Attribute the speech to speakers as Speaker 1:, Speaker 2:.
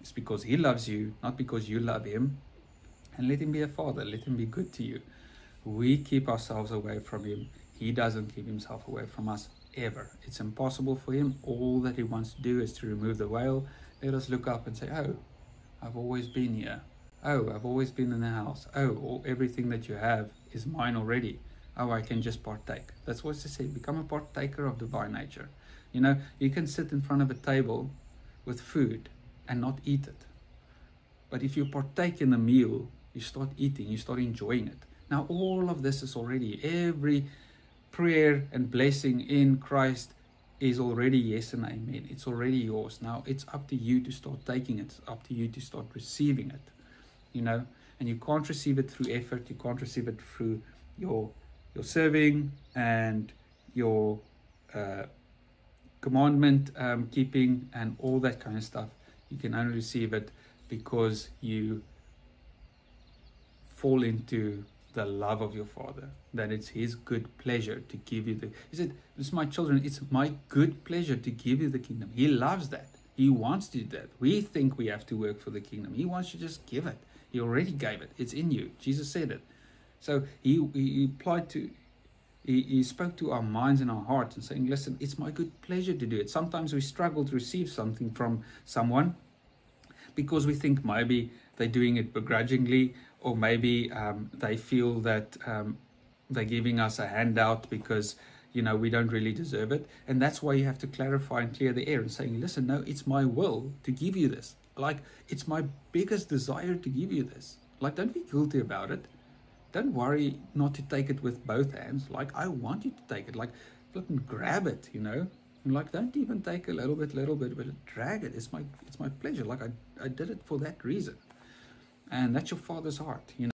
Speaker 1: It's because he loves you, not because you love him. And let him be a father. Let him be good to you. We keep ourselves away from him. He doesn't keep himself away from us ever. It's impossible for him. All that he wants to do is to remove the veil. Let us look up and say, oh, I've always been here. Oh, I've always been in the house. Oh, everything that you have is mine already. Oh, I can just partake. That's what they say. Become a partaker of divine nature. You know, you can sit in front of a table with food and not eat it. But if you partake in the meal, you start eating, you start enjoying it. Now, all of this is already, every prayer and blessing in Christ is already yes and amen. It's already yours. Now, it's up to you to start taking it. It's up to you to start receiving it, you know. And you can't receive it through effort. You can't receive it through your serving and your commandment keeping and all that kind of stuff. You can only receive it because you fall into the love of your Father, that it's his good pleasure to give you he said, it's my children, it's my good pleasure to give you the kingdom. He loves that. He wants to do that. We think we have to work for the kingdom. He wants to just give it. He already gave it. It's in you. Jesus said it. So he applied to, he spoke to our minds and our hearts and saying, listen, it's my good pleasure to do it. Sometimes we struggle to receive something from someone because we think maybe they're doing it begrudgingly, or maybe they feel that they're giving us a handout because, you know, we don't really deserve it. And that's why you have to clarify and clear the air and saying, listen, no, it's my will to give you this. Like, it's my biggest desire to give you this. Like, don't be guilty about it. Don't worry not to take it with both hands. Like, I want you to take it. Like, flip and grab it, you know. And like, don't even take a little bit, but drag it. It's my pleasure. Like, I did it for that reason. And that's your Father's heart, you know.